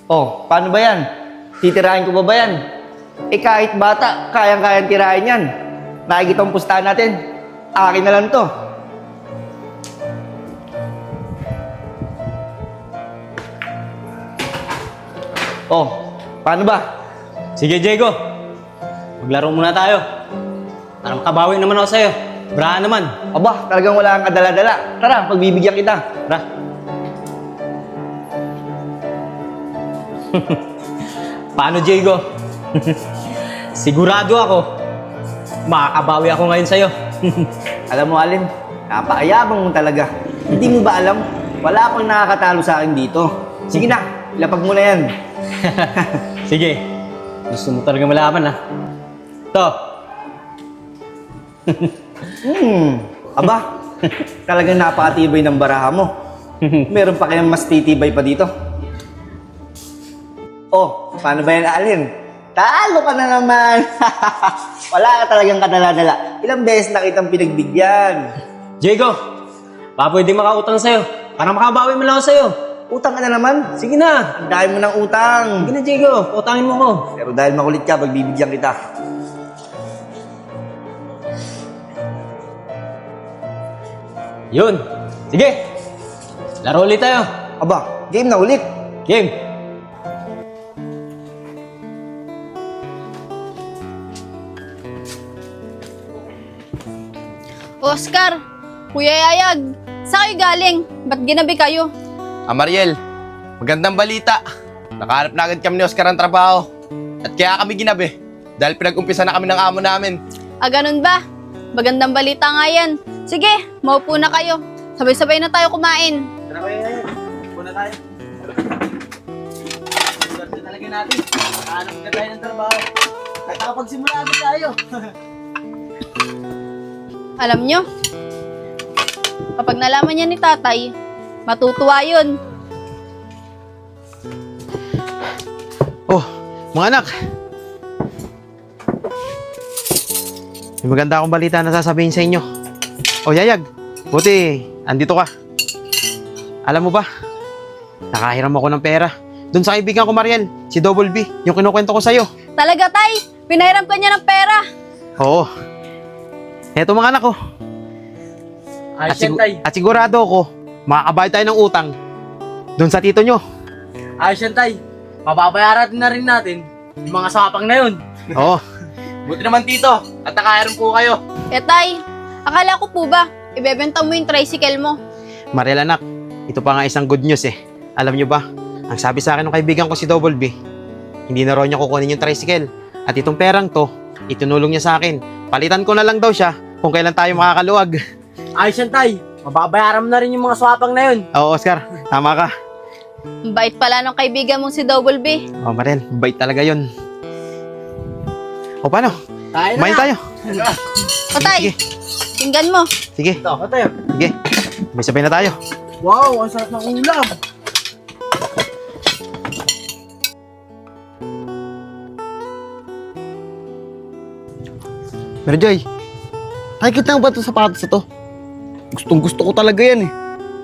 Oh, paano ba yan? Titirahin ko ba yan? Eh kahit bata, kayang-kayang tirahin yan. Nakikita ang pustahan natin. Akin na lang to. Oh, paano ba? Sige, Diego. Maglaro muna tayo. Para makabawi naman ako sa'yo. Brahan naman. Aba, talagang wala kang kadala-dala. Tara, pagbibigyan kita. Tara. Paano, Diego? Sigurado ako, makakabawi ako ngayon sa'yo. Alam mo, Alin, napakayabang mo talaga. Hindi mo ba alam? Wala pang nakakatalo sa akin dito. Sige na, ilapag mo na yan. Sige. Gusto mo talaga malaman, ha? Ito. Aba, talagang napakatibay ng baraha mo. Meron pa kayang mas titibay pa dito. Oh, paano ba yan, Alin? Talo ka na naman. Wala ka talagang kadala-dala. Ilang beses na kitang pinagbigyan. Diego, baka pwede makautang sa'yo. Para makabawi mo lang ako sa'yo. Utang ka na naman. Sige na. Ang dami mo ng utang. Sige na, Diego. Utangin mo ko. Pero dahil makulit ka, pagbibigyan kita. Yun. Sige. Laro ulit tayo. Aba, game na ulit. Game. Oscar, Kuya Yayag, saan kayo galing? Ba't ginabi kayo? Mariel, magandang balita. Nakahanap na agad kami ni Oscar ng trabaho. At kaya kami ginabi. Dahil pinag-umpisa na kami ng amo namin. Ganun ba? Magandang balita nga yan. Sige, maupo na kayo. Sabay-sabay na tayo kumain. Tara kayo ngayon. Upo na tayo. Swerte talaga natin. Nakahanap na tayo ng trabaho. At nakapagsimula agad tayo. Alam nyo, kapag nalaman niya ni tatay, matutuwa yun. Oh, mga anak. May maganda akong balita na sasabihin sa inyo. Oh, Yayag, buti, andito ka. Alam mo ba, nakahiram ako ng pera. Doon sa kaibigan ko, Mariel, si Double B, yung kinukwento ko sa'yo. Talaga, tay? Pinahiram ka niya ng pera. Oo. Eto mga anak ko. Ayos yan, tay. At sigurado ako, makakabayad tayo ng utang doon sa tito nyo. Ayos yan, tay. Mababayaran na rin natin yung mga sapang na yun. Oo. Buti naman tito. At nakahiram po kayo. Tay, akala ko po ba, ibebenta mo yung tricycle mo? Mariel anak, ito pa nga isang good news eh. Alam nyo ba, ang sabi sa akin ng kaibigan ko si Double B, hindi na raw niya kukunin yung tricycle. At itong perang to, itinulong niya sa akin. Palitan ko na lang daw siya kung kailan tayo makakaluwag. Ayos yan, tay. Mababayaran mo na rin yung mga swapang na yun. Oo, Oscar, tama ka. Ang bait pala ng kaibigan mong si Double B. Oh, Mariel, bait talaga yun. O, paano? Tayo Kumain tayo. O tay, Sige. tinggan mo. Sige, Ito, tayo. sige. May sabay na tayo. Wow, ang sarap ng ulam. Pero Joy, nakikita mo ba ito sapatos na to? Gustong gusto ko talaga yan eh.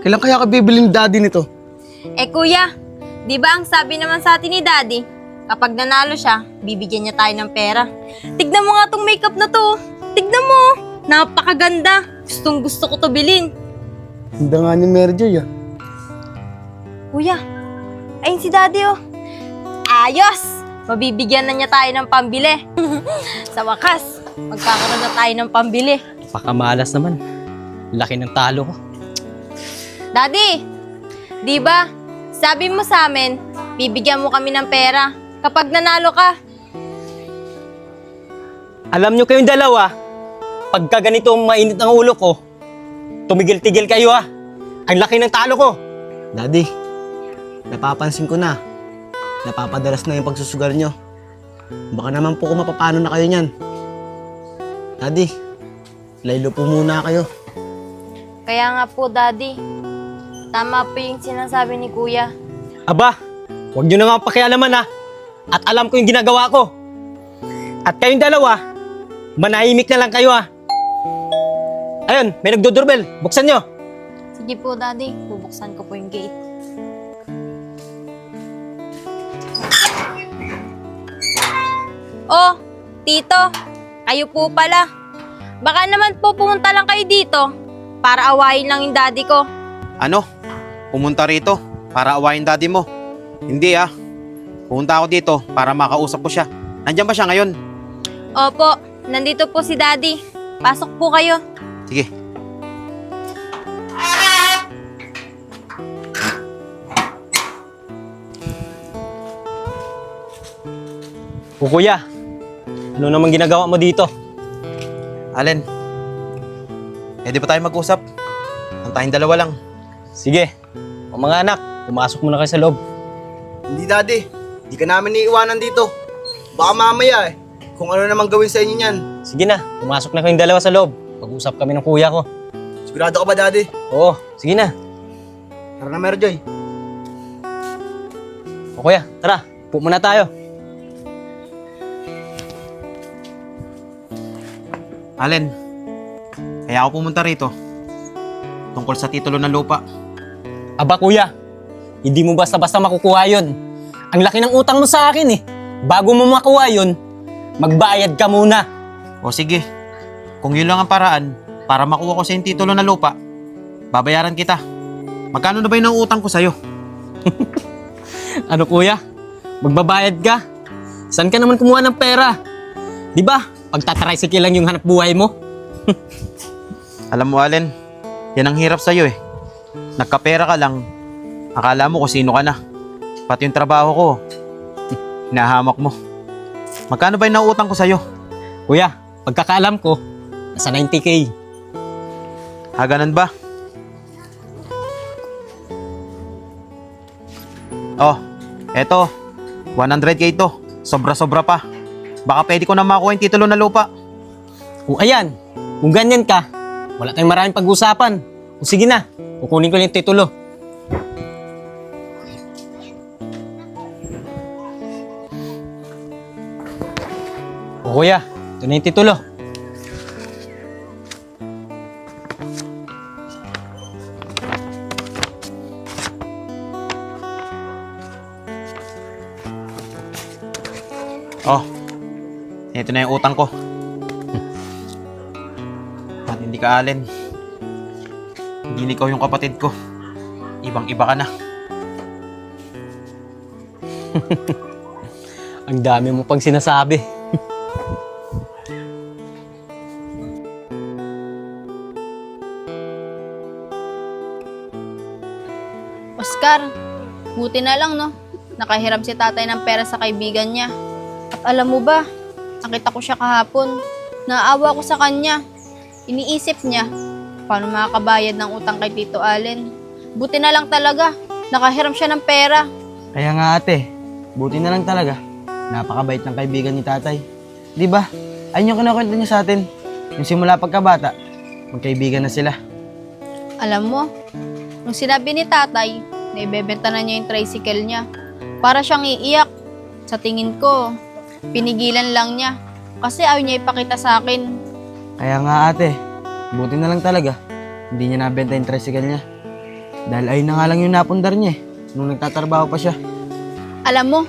Kailan kaya ka bibiling daddy nito? Kuya, di ba ang sabi naman sa atin ni Daddy, kapag nanalo siya, bibigyan niya tayo ng pera. Tignan mo nga tong makeup na to. Tignan mo, napakaganda. Gustong gusto ko to bilhin. Hindi nga ni Mary Joy ah. Kuya, ayun si Daddy oh. Ayos! Mabibigyan na niya tayo ng pambili. Sa wakas, magkakaroon na tayo ng pambili. Baka malas naman. Laki ng talo ko. Daddy, di ba? Sabi mo sa amin, bibigyan mo kami ng pera kapag nanalo ka. Alam nyo kayong dalawa, pagka ganito mainit ang ulo ko, tumigil-tigil kayo ha. Ang laki ng talo ko. Daddy, napapansin ko na. Napapadalas na yung pagsusugal nyo. Baka naman po kung mapapano na kayo niyan. Daddy, laylo po muna kayo. Kaya nga po, Daddy, tama po yung sinasabi ni Kuya. Aba, huwag nyo na nga pakialaman ha. At alam ko yung ginagawa ko. At kayong dalawa, manahimik na lang kayo ha. Ayun, may nagdo-doorbell. Buksan nyo. Sige po, Daddy. Bubuksan ko po yung gate. Oh, tito, kayo po pala. Baka naman po pumunta lang kayo dito para awayin lang yung daddy ko. Ano? Pumunta rito para awayin daddy mo? Hindi ah. Pumunta ako dito para makausap ko siya. Nandiyan ba siya ngayon? Opo, nandito po si daddy. Pasok po kayo. Sige. O kuya, ano naman ginagawa mo dito? Allen, pwede ba tayo mag-usap? Ang tayong dalawa lang. Sige, o mga anak, pumasok muna kayo sa loob. Hindi, Daddy. Hindi ka namin iiwanan dito. Baka mamaya kung ano naman gawin sa inyo niyan. Sige na, pumasok na kayong dalawa sa loob. Pag-usap kami ng kuya ko. Sigurado ka ba, Daddy? Oo, sige na. Tara na, Mary Joy. O kuya, tara, upo muna tayo. Allen, kaya ako pumunta rito tungkol sa titulo ng lupa. Aba kuya, hindi mo basta-basta makukuha yun. Ang laki ng utang mo sa akin eh. Bago mo makuha yun, magbayad ka muna. O sige, kung yun lang ang paraan para makuha ko sa yung titulo ng lupa, babayaran kita. Magkano na ba yung utang ko sa'yo? Ano kuya? Magbabayad ka? Saan ka naman kumuha ng pera? Di ba? Pagtatricycle lang yung hanap buhay mo. Alam mo Allen, yan ang hirap sa'yo eh. Nagkapera ka lang, akala mo kung sino ka na. Pati yung trabaho ko, hinahamak mo. Magkano ba yung nauutang ko sa'yo? Kuya, pagkakaalam ko, nasa 90K. Ganun ba? Oh, eto, 100K to. Sobra-sobra pa. Baka pwede ko na makuha yung titulo na lupa. O ayan, kung ganyan ka, wala tayong maraming pag-usapan. O sige na, kukunin ko lang yung titulo. O kuya, ito na yung titulo. Oh, ito na yung utang ko. At hindi ka Allen. Hindi ikaw yung kapatid ko. Ibang-iba ka na. Ang dami mo pang sinasabi. Oscar, buti na lang, no? Nakahiram si tatay ng pera sa kaibigan niya. At alam mo ba, nakita ko siya kahapon. Naawa ko sa kanya. Iniisip niya, paano makakabayad ng utang kay Tito Allen. Buti na lang talaga, nakahiram siya ng pera. Kaya nga ate, buti na lang talaga. Napakabait ng kaibigan ni tatay. Di ba? Ayun yung kinukwento niya sa atin. Yung simula pagkabata, magkaibigan na sila. Alam mo, nung sinabi ni tatay na ibebenta na niya yung tricycle niya, para siyang iiyak. Sa tingin ko, pinigilan lang niya kasi ayaw niya ipakita sa akin. Kaya nga ate, buti na lang talaga. Hindi niya nabenta yung tricycle niya. Dahil ayun na nga lang yung napundar niya nung nagtatrabaho pa siya. Alam mo,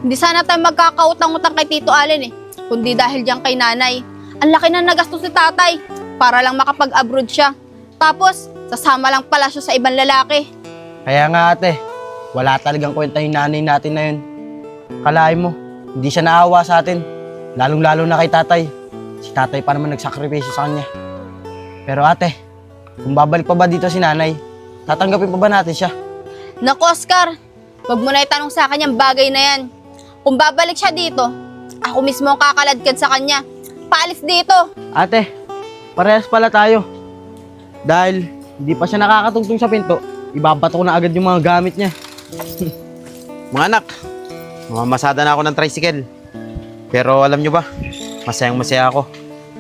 hindi sana tayo magkakautang-utang kay Tito Allen kundi dahil diyan kay nanay. Ang laki na nagastos si tatay para lang makapag-abroad siya. Tapos, sasama lang pala siya sa ibang lalaki. Kaya nga ate, wala talagang kwenta yung nanay natin na yun. Kalahin mo, hindi siya naawa sa atin. Lalong-lalo na kay tatay. Si tatay pa naman nagsakripisyo sa kanya. Pero ate, kung babalik pa ba dito si nanay, tatanggapin pa ba natin siya? Naku, Oscar, wag mo na itanong sa akin yung bagay na yan. Kung babalik siya dito, ako mismo ang kakaladkad sa kanya. Paalis dito! Ate, parehas pala tayo. Dahil hindi pa siya nakakatungtong sa pinto, ibabato ko na agad yung mga gamit niya. Mga anak, mamamasada na ako ng tricycle. Pero alam nyo ba, masayang masaya ako.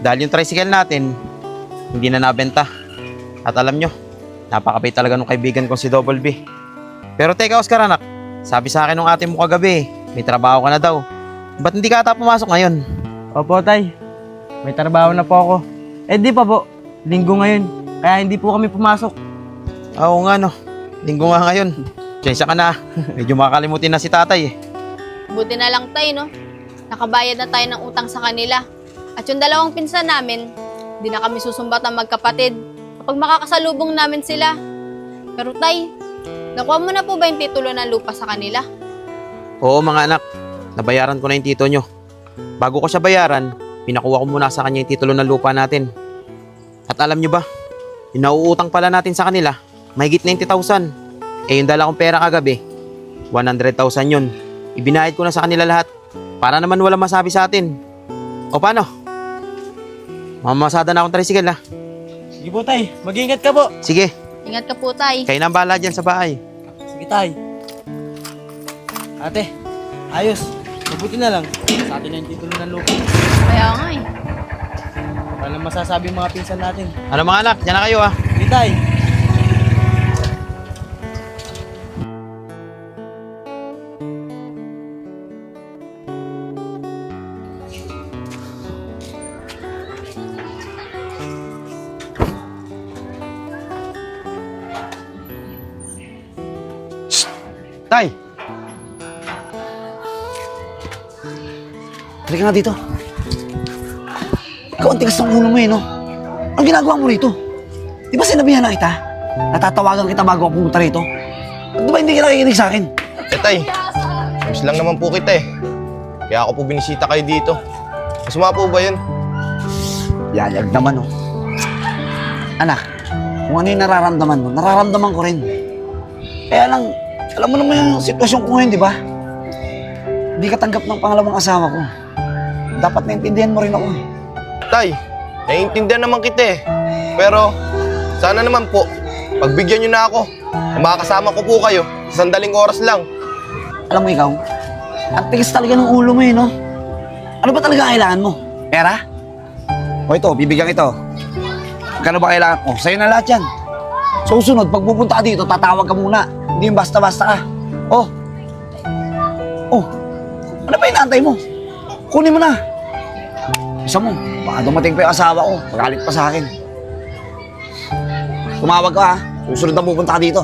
Dahil yung tricycle natin, hindi na nabenta. At alam nyo, napakabait talaga nung kaibigan ko si Double B. Pero teka Oscar anak, sabi sa akin nung ate mo kagabi, may trabaho ka na daw. Ba't hindi ka ata pumasok ngayon? Opo tay, may trabaho na po ako. Eh di pa po, linggo ngayon, kaya hindi po kami pumasok. Oo nga no, linggo nga ngayon. Sensya ka na, medyo makakalimutin na si tatay eh. Buti na lang tayo, no? nakabayad na tayo ng utang sa kanila. At yung dalawang pinsan namin, di na kami susumbatan magkapatid kapag makakasalubong namin sila. Pero tay, nakuha mo na po ba yung titulo ng lupa sa kanila? Oo mga anak, nabayaran ko na yung tito nyo. Bago ko siya bayaran, pinakuha ko muna sa kanya yung titulo ng lupa natin. At alam nyo ba, yung nauutang pala natin sa kanila, mahigit 90,000. Yung dala kong pera kagabi, 100,000 yun. Ibinayad ko na sa kanila lahat para naman wala masabi sa atin. O paano? Mamamasada na akong tricycle ha. Sige po tay, mag-ingat ka po. Sige, Ingat ka po tay. kayo nang bahala dyan sa bahay. Sige tay. Ate, ayos. Mabuti na lang. Sa atin na yung titulo ng lupa. Kaya nga eh. Walang masasabi yung mga pinsan natin. Ano mga anak, dyan na kayo ha. Sige tay. Tay! Halika nga dito. Ikaw ang tigas ng ulo mo eh, no? Ang ginagawa mo rito? Di ba sinabihan na kita? Natatawagan kita bago ako pumunta rito? Di ba hindi ka nakikinig sa akin? Tay, miss lang naman po kita eh. Kaya ako po binisita kayo dito. Masama po ba yun? Yayag naman, oh. Anak, kung ano yung nararamdaman mo, nararamdaman ko rin. Kaya lang, alam mo naman yung sitwasyon ko ngayon, di ba? Hindi ka tanggap ng pangalawang asawa ko. Dapat naintindihan mo rin ako. Tay, naiintindihan naman kita eh. Pero, sana naman po, pagbigyan nyo na ako. Makakasama ko po kayo sa sandaling oras lang. Alam mo ikaw, ang tigas talaga ng ulo mo eh, no? Ano ba talaga kailangan mo? Pera? O ito, bibigyan ito. Magkano ba kailangan ko? Sa'yo na lahat yan. Susunod, pag pupunta ka dito, tatawag ka muna. Hindi yung basta-basta ka. Oh. Ano ba inaantay mo? Kunin mo na. Isa mo, baka dumating pa yung asawa ko. Magalit pa sa akin. Tumawag ka ha. Susunod na pupunta ka dito.